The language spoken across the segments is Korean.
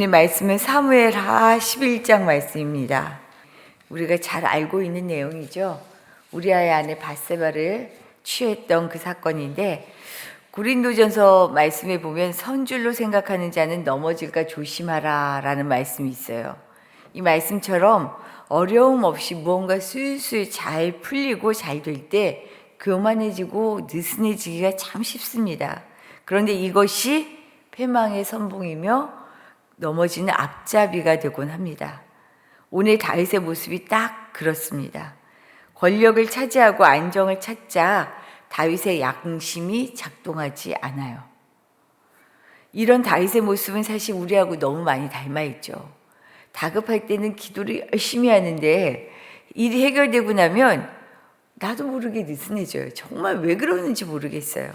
오늘 말씀은 사무엘하 11장 말씀입니다. 우리가 잘 알고 있는 내용이죠. 우리아의 아내 밧세바를 취했던 그 사건인데, 고린도전서 말씀에 보면 선줄로 생각하는 자는 넘어질까 조심하라 라는 말씀이 있어요. 이 말씀처럼 어려움 없이 무언가 술술 잘 풀리고 잘 될 때 교만해지고 느슨해지기가 참 쉽습니다. 그런데 이것이 패망의 선봉이며 넘어지는 앞잡이가 되곤 합니다. 오늘 다윗의 모습이 딱 그렇습니다. 권력을 차지하고 안정을 찾자 다윗의 양심이 작동하지 않아요. 이런 다윗의 모습은 사실 우리하고 너무 많이 닮아있죠. 다급할 때는 기도를 열심히 하는데 일이 해결되고 나면 나도 모르게 느슨해져요. 정말 왜 그러는지 모르겠어요.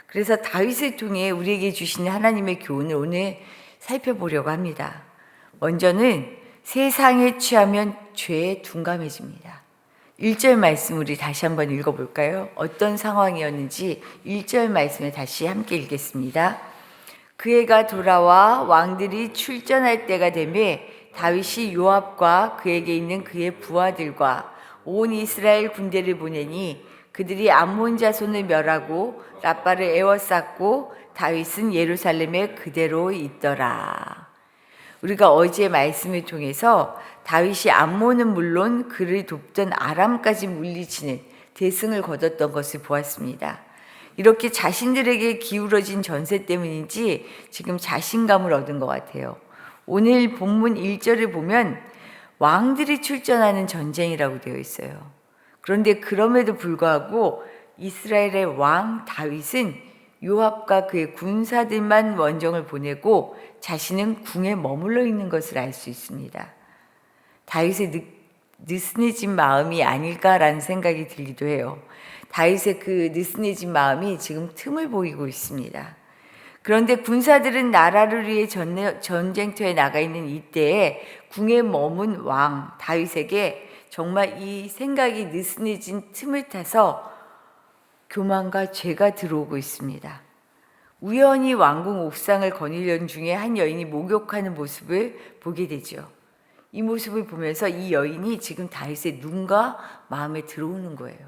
그래서 다윗을 통해 우리에게 주시는 하나님의 교훈을 오늘 살펴보려고 합니다. 먼저는 세상에 취하면 죄에 둔감해집니다. 1절 말씀 우리 다시 한번 읽어볼까요? 어떤 상황이었는지 1절 말씀을 다시 함께 읽겠습니다. 그 해가 돌아와 왕들이 출전할 때가 되매 다윗이 요압과 그에게 있는 그의 부하들과 온 이스라엘 군대를 보내니 그들이 암몬 자손을 멸하고 라빠를 에워쌌고 다윗은 예루살렘에 그대로 있더라. 우리가 어제 말씀을 통해서 다윗이 암몬은 물론 그를 돕던 아람까지 물리치는 대승을 거뒀던 것을 보았습니다. 이렇게 자신들에게 기울어진 전세 때문인지 지금 자신감을 얻은 것 같아요. 오늘 본문 1절을 보면 왕들이 출전하는 전쟁이라고 되어 있어요. 그런데 그럼에도 불구하고 이스라엘의 왕 다윗은 요압과 그의 군사들만 원정을 보내고 자신은 궁에 머물러 있는 것을 알 수 있습니다. 다윗의 느슨해진 마음이 아닐까라는 생각이 들기도 해요. 다윗의 그 느슨해진 마음이 지금 틈을 보이고 있습니다. 그런데 군사들은 나라를 위해 전쟁터에 나가 있는 이때에 궁에 머문 왕 다윗에게 정말 이 생각이 느슨해진 틈을 타서 교만과 죄가 들어오고 있습니다. 우연히 왕궁 옥상을 거닐던 중에 한 여인이 목욕하는 모습을 보게 되죠. 이 모습을 보면서 이 여인이 지금 다윗의 눈과 마음에 들어오는 거예요.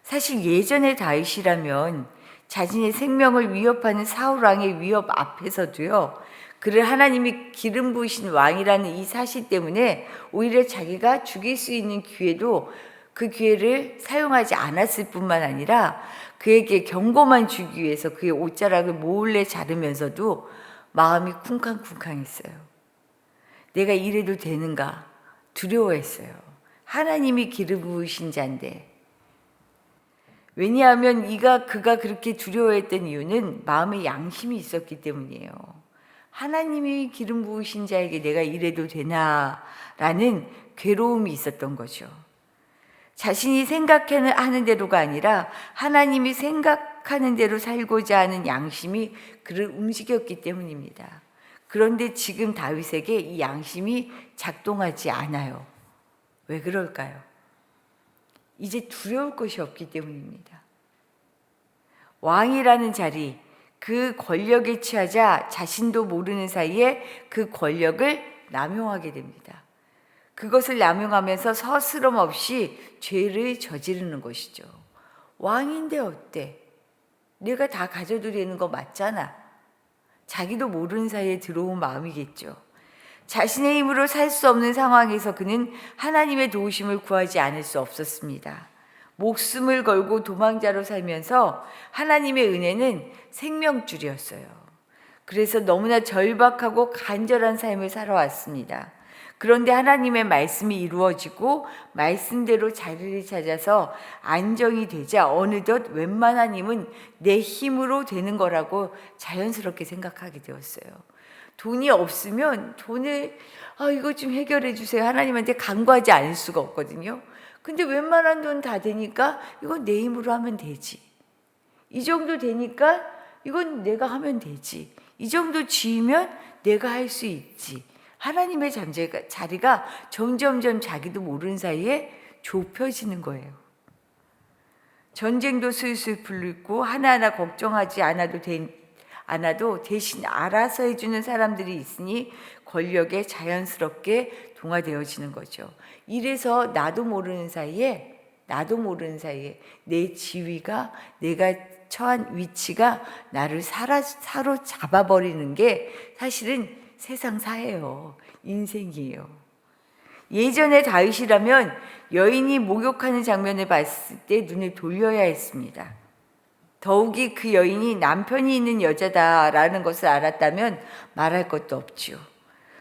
사실 예전의 다윗이라면 자신의 생명을 위협하는 사울 왕의 위협 앞에서도요, 그를 하나님이 기름 부으신 왕이라는 이 사실 때문에 오히려 자기가 죽일 수 있는 기회도 그 기회를 사용하지 않았을 뿐만 아니라 그에게 경고만 주기 위해서 그의 옷자락을 몰래 자르면서도 마음이 쿵쾅쿵쾅했어요. 내가 이래도 되는가 두려워했어요. 하나님이 기름 부으신 자인데. 왜냐하면 그가 그렇게 두려워했던 이유는 마음에 양심이 있었기 때문이에요. 하나님이 기름 부으신 자에게 내가 이래도 되나라는 괴로움이 있었던 거죠. 자신이 생각하는 대로가 아니라 하나님이 생각하는 대로 살고자 하는 양심이 그를 움직였기 때문입니다. 그런데 지금 다윗에게 이 양심이 작동하지 않아요. 왜 그럴까요? 이제 두려울 것이 없기 때문입니다. 왕이라는 자리, 그 권력에 취하자 자신도 모르는 사이에 그 권력을 남용하게 됩니다. 그것을 남용하면서 서스럼 없이 죄를 저지르는 것이죠. 왕인데 어때? 내가 다 가져두려는 거 맞잖아. 자기도 모르는 사이에 들어온 마음이겠죠. 자신의 힘으로 살 수 없는 상황에서 그는 하나님의 도우심을 구하지 않을 수 없었습니다. 목숨을 걸고 도망자로 살면서 하나님의 은혜는 생명줄이었어요. 그래서 너무나 절박하고 간절한 삶을 살아왔습니다. 그런데 하나님의 말씀이 이루어지고 말씀대로 자리를 찾아서 안정이 되자 어느덧 웬만한 힘은 내 힘으로 되는 거라고 자연스럽게 생각하게 되었어요. 돈이 없으면 돈을 이거 좀 해결해 주세요. 하나님한테 간구하지 않을 수가 없거든요. 근데 웬만한 돈 다 되니까 이건 내 힘으로 하면 되지. 이 정도 되니까 이건 내가 하면 되지. 이 정도 지으면 내가 할 수 있지. 하나님의 자리가 점점점 자기도 모르는 사이에 좁혀지는 거예요. 전쟁도 슬슬 풀리고 하나하나 걱정하지 않아도 대신 알아서 해주는 사람들이 있으니 권력에 자연스럽게 동화되어지는 거죠. 이래서 나도 모르는 사이에 내 지위가, 내가 처한 위치가 나를 사로잡아버리는 게 사실은 세상사예요. 인생이에요. 예전에 다윗이라면 여인이 목욕하는 장면을 봤을 때 눈을 돌려야 했습니다. 더욱이 그 여인이 남편이 있는 여자다라는 것을 알았다면 말할 것도 없지요.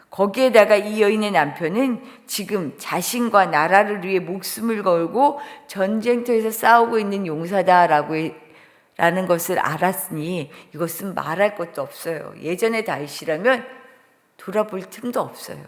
거기에다가 이 여인의 남편은 지금 자신과 나라를 위해 목숨을 걸고 전쟁터에서 싸우고 있는 용사다라는 것을 알았으니 이것은 말할 것도 없어요. 예전의 다윗이라면 돌아볼 틈도 없어요.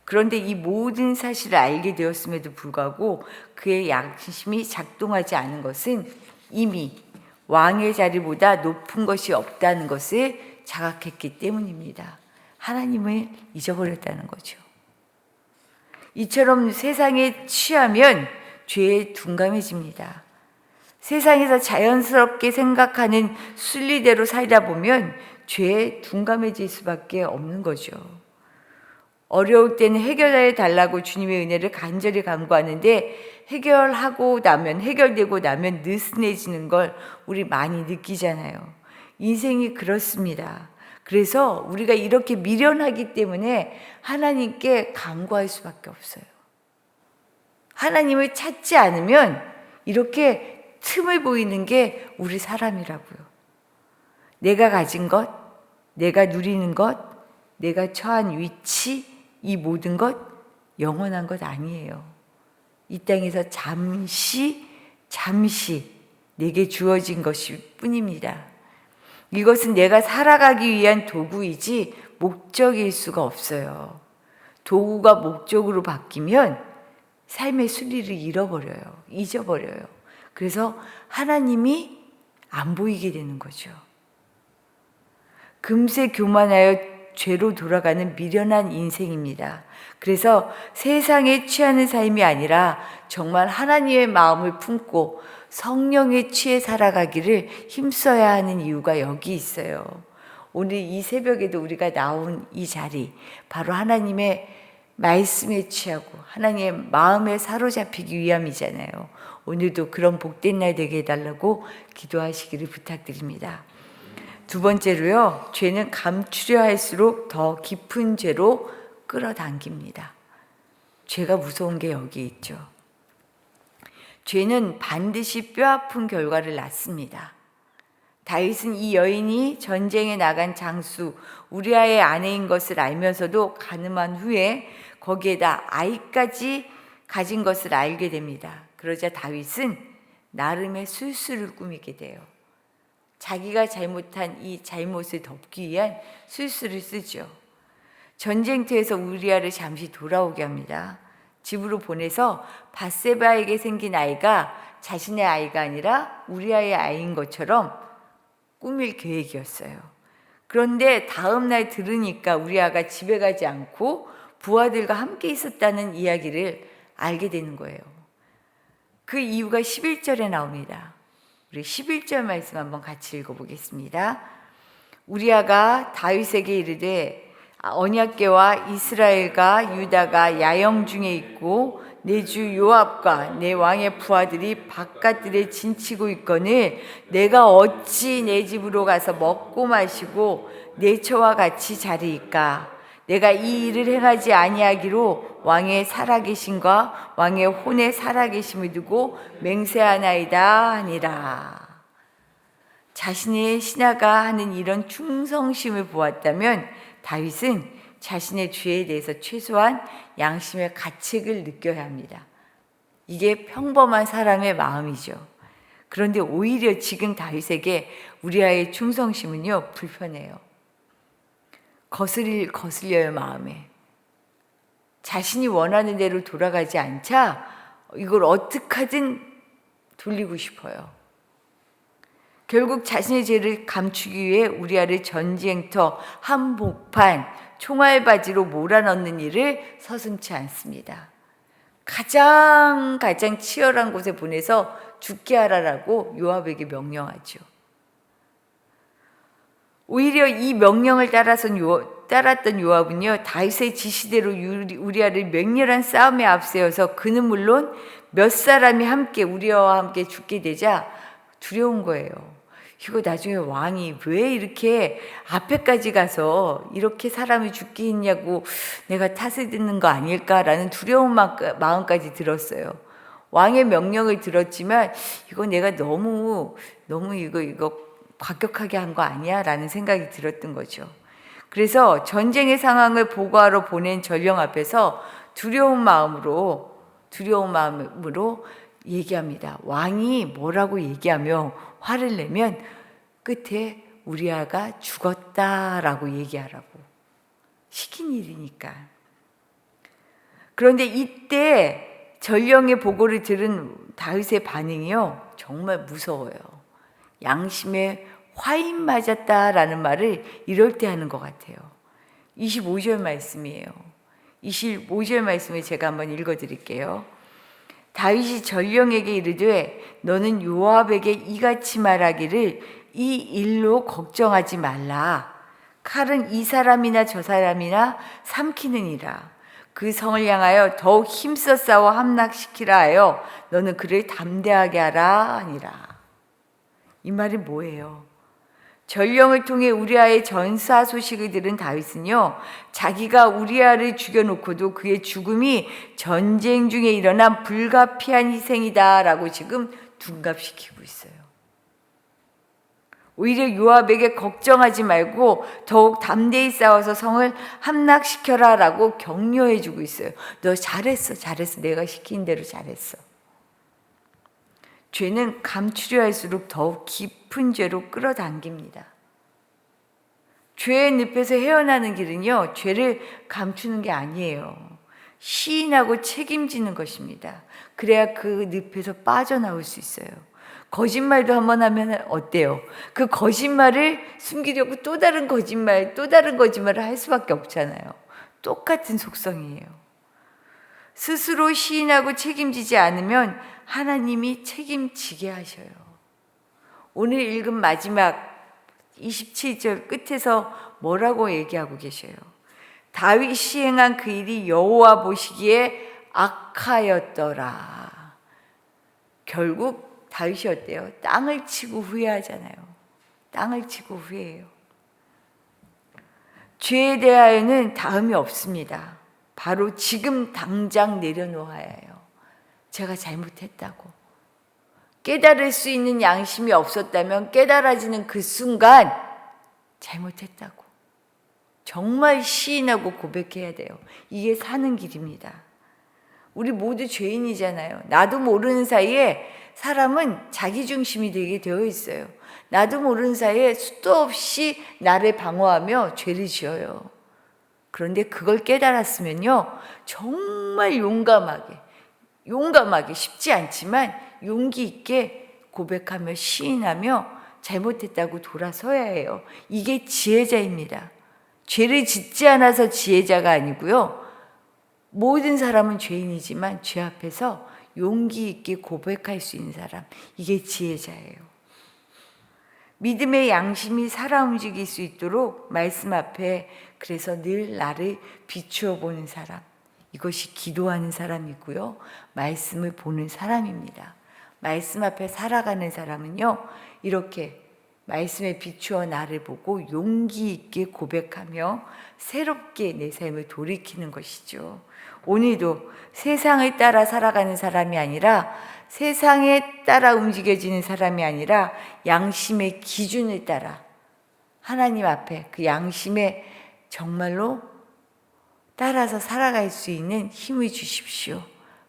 그런데 이 모든 사실을 알게 되었음에도 불구하고 그의 양심이 작동하지 않은 것은 이미 왕의 자리보다 높은 것이 없다는 것을 자각했기 때문입니다. 하나님을 잊어버렸다는 거죠. 이처럼 세상에 취하면 죄에 둔감해집니다. 세상에서 자연스럽게 생각하는 순리대로 살다 보면 죄에 둔감해질 수밖에 없는 거죠. 어려울 때는 해결해 달라고 주님의 은혜를 간절히 간구하는데 해결되고 나면 느슨해지는 걸 우리 많이 느끼잖아요. 인생이 그렇습니다. 그래서 우리가 이렇게 미련하기 때문에 하나님께 간구할 수밖에 없어요. 하나님을 찾지 않으면 이렇게 틈을 보이는 게 우리 사람이라고요. 내가 가진 것, 내가 누리는 것, 내가 처한 위치, 이 모든 것 영원한 것 아니에요. 이 땅에서 잠시 내게 주어진 것일 뿐입니다. 이것은 내가 살아가기 위한 도구이지 목적일 수가 없어요. 도구가 목적으로 바뀌면 삶의 순리를 잊어버려요. 그래서 하나님이 안 보이게 되는 거죠. 금세 교만하여 죄로 돌아가는 미련한 인생입니다. 그래서 세상에 취하는 삶이 아니라 정말 하나님의 마음을 품고 성령에 취해 살아가기를 힘써야 하는 이유가 여기 있어요. 오늘 이 새벽에도 우리가 나온 이 자리, 바로 하나님의 말씀에 취하고 하나님의 마음에 사로잡히기 위함이잖아요. 오늘도 그런 복된 날 되게 해달라고 기도하시기를 부탁드립니다. 두 번째로요, 죄는 감추려 할수록 더 깊은 죄로 끌어당깁니다. 죄가 무서운 게 여기 있죠. 죄는 반드시 뼈아픈 결과를 낳습니다. 다윗은 이 여인이 전쟁에 나간 장수 우리아의 아내인 것을 알면서도 간음한 후에 거기에다 아이까지 가진 것을 알게 됩니다. 그러자 다윗은 나름의 술수를 꾸미게 돼요. 자기가 잘못한 이 잘못을 덮기 위한 술수를 쓰죠. 전쟁터에서 우리아를 잠시 돌아오게 합니다. 집으로 보내서 밧세바에게 생긴 아이가 자신의 아이가 아니라 우리아의 아이인 것처럼 꾸밀 계획이었어요. 그런데 다음 날 들으니까 우리아가 집에 가지 않고 부하들과 함께 있었다는 이야기를 알게 되는 거예요. 그 이유가 11절에 나옵니다. 우리 11절 말씀 한번 같이 읽어보겠습니다. 우리아가 다윗에게 이르되 언약궤와 이스라엘과 유다가 야영 중에 있고 내 주 요압과 내 왕의 부하들이 바깥들에 진치고 있거늘 내가 어찌 내 집으로 가서 먹고 마시고 내 처와 같이 자리이까? 내가 이 일을 행하지 아니하기로 왕의 살아계심과 왕의 혼의 살아계심을 두고 맹세하나이다 하니라. 자신의 신하가 하는 이런 충성심을 보았다면 다윗은 자신의 죄에 대해서 최소한 양심의 가책을 느껴야 합니다. 이게 평범한 사람의 마음이죠. 그런데 오히려 지금 다윗에게 우리아의 충성심은요, 불편해요. 거슬려요, 마음에. 자신이 원하는 대로 돌아가지 않자 이걸 어떻게든 돌리고 싶어요. 결국 자신의 죄를 감추기 위해 우리아를 전쟁터 한복판 총알바지로 몰아넣는 일을 서슴지 않습니다. 가장 치열한 곳에 보내서 죽게 하라라고 요압에게 명령하죠. 오히려 이 명령을 따랐던 요압은요, 다윗의 지시대로 우리아를 맹렬한 싸움에 앞세워서 그는 물론 몇 사람이 함께 우리아와 함께 죽게 되자 두려운 거예요. 이거 나중에 왕이 왜 이렇게 앞에까지 가서 이렇게 사람이 죽게 했냐고 내가 탓을 듣는 거 아닐까라는 두려운 마음까지 들었어요. 왕의 명령을 들었지만 이거 내가 너무 이거 과격하게 한 거 아니야? 라는 생각이 들었던 거죠. 그래서 전쟁의 상황을 보고하러 보낸 전령 앞에서 두려운 마음으로 얘기합니다. 왕이 뭐라고 얘기하며 화를 내면 끝에 우리아가 죽었다라고 얘기하라고 시킨 일이니까. 그런데 이때 전령의 보고를 들은 다윗의 반응이요, 정말 무서워요. 양심에 화인 맞았다라는 말을 이럴 때 하는 것 같아요. 25절 말씀이에요. 25절 말씀을 제가 한번 읽어드릴게요. 다윗이 전령에게 이르되 너는 요압에게 이같이 말하기를 이 일로 걱정하지 말라. 칼은 이 사람이나 저 사람이나 삼키느니라. 그 성을 향하여 더욱 힘써 싸워 함락시키라 하여 너는 그를 담대하게 하라 하니라. 이 말이 뭐예요? 전령을 통해 우리아의 전사 소식을 들은 다윗은요, 자기가 우리아를 죽여놓고도 그의 죽음이 전쟁 중에 일어난 불가피한 희생이다라고 지금 둔갑시키고 있어요. 오히려 요압에게 걱정하지 말고 더욱 담대히 싸워서 성을 함락시켜라라고 격려해주고 있어요. 너 잘했어. 내가 시킨 대로 잘했어. 죄는 감추려 할수록 더욱 깊은 죄로 끌어당깁니다. 죄의 늪에서 헤어나는 길은요, 죄를 감추는 게 아니에요. 시인하고 책임지는 것입니다. 그래야 그 늪에서 빠져나올 수 있어요. 거짓말도 한번 하면 어때요? 그 거짓말을 숨기려고 또 다른 거짓말을 할 수밖에 없잖아요. 똑같은 속성이에요. 스스로 시인하고 책임지지 않으면 하나님이 책임지게 하셔요. 오늘 읽은 마지막 27절 끝에서 뭐라고 얘기하고 계셔요? 다윗이 시행한 그 일이 여호와 보시기에 악하였더라. 결국 다윗이 어때요? 땅을 치고 후회하잖아요. 땅을 치고 후회해요. 죄에 대하여는 다음이 없습니다. 바로 지금 당장 내려놓아야 해요. 제가 잘못했다고. 깨달을 수 있는 양심이 없었다면 깨달아지는 그 순간 잘못했다고. 정말 시인하고 고백해야 돼요. 이게 사는 길입니다. 우리 모두 죄인이잖아요. 나도 모르는 사이에 사람은 자기중심이 되게 되어 있어요. 나도 모르는 사이에 수도 없이 나를 방어하며 죄를 지어요. 그런데 그걸 깨달았으면요, 정말 용감하게 쉽지 않지만 용기 있게 고백하며 시인하며 잘못했다고 돌아서야 해요. 이게 지혜자입니다. 죄를 짓지 않아서 지혜자가 아니고요, 모든 사람은 죄인이지만 죄 앞에서 용기 있게 고백할 수 있는 사람, 이게 지혜자예요. 믿음의 양심이 살아 움직일 수 있도록 말씀 앞에 그래서 늘 나를 비추어 보는 사람, 이것이 기도하는 사람이고요, 말씀을 보는 사람입니다. 말씀 앞에 살아가는 사람은요, 이렇게 말씀에 비추어 나를 보고 용기 있게 고백하며 새롭게 내 삶을 돌이키는 것이죠. 오늘도 세상을 따라 살아가는 사람이 아니라, 세상에 따라 움직여지는 사람이 아니라 양심의 기준을 따라 하나님 앞에 그 양심에 정말로 따라서 살아갈 수 있는 힘을 주십시오.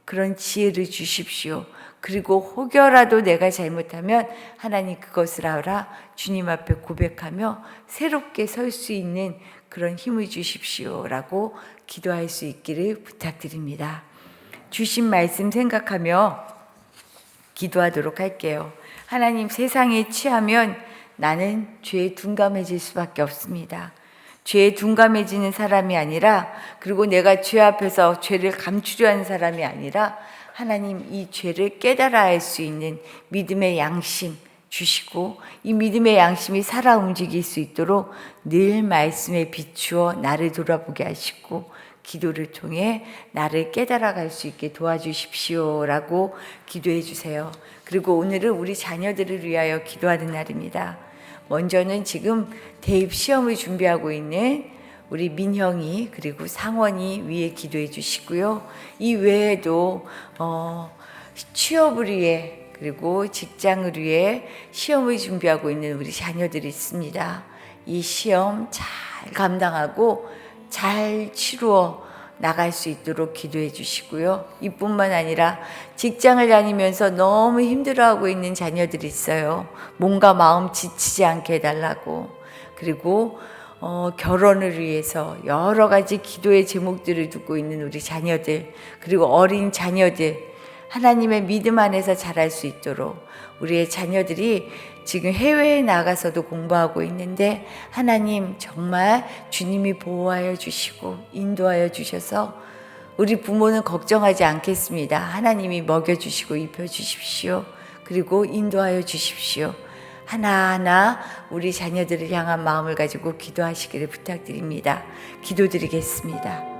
그런 지혜를 주십시오. 그리고 혹여라도 내가 잘못하면 하나님 그것을 알아 주님 앞에 고백하며 새롭게 설 수 있는 그런 힘을 주십시오라고 기도할 수 있기를 부탁드립니다. 주신 말씀 생각하며 기도하도록 할게요. 하나님, 세상에 취하면 나는 죄에 둔감해질 수밖에 없습니다. 죄에 둔감해지는 사람이 아니라, 그리고 내가 죄 앞에서 죄를 감추려 하는 사람이 아니라, 하나님, 이 죄를 깨달아 할 수 있는 믿음의 양심, 주시고 이 믿음의 양심이 살아 움직일 수 있도록 늘 말씀에 비추어 나를 돌아보게 하시고 기도를 통해 나를 깨달아갈 수 있게 도와주십시오라고 기도해 주세요. 그리고 오늘은 우리 자녀들을 위하여 기도하는 날입니다. 먼저는 지금 대입 시험을 준비하고 있는 우리 민형이 그리고 상원이 위에 기도해 주시고요. 이 외에도 취업을 위해 그리고 직장을 위해 시험을 준비하고 있는 우리 자녀들이 있습니다. 이 시험 잘 감당하고 잘 치루어 나갈 수 있도록 기도해 주시고요. 이뿐만 아니라 직장을 다니면서 너무 힘들어하고 있는 자녀들이 있어요. 몸과 마음 지치지 않게 해달라고. 그리고 결혼을 위해서 여러 가지 기도의 제목들을 두고 있는 우리 자녀들, 그리고 어린 자녀들, 하나님의 믿음 안에서 자랄 수 있도록 우리의 자녀들이 지금 해외에 나가서도 공부하고 있는데 하나님 정말 주님이 보호하여 주시고 인도하여 주셔서 우리 부모는 걱정하지 않겠습니다. 하나님이 먹여주시고 입혀주십시오. 그리고 인도하여 주십시오. 하나하나 우리 자녀들을 향한 마음을 가지고 기도하시기를 부탁드립니다. 기도드리겠습니다.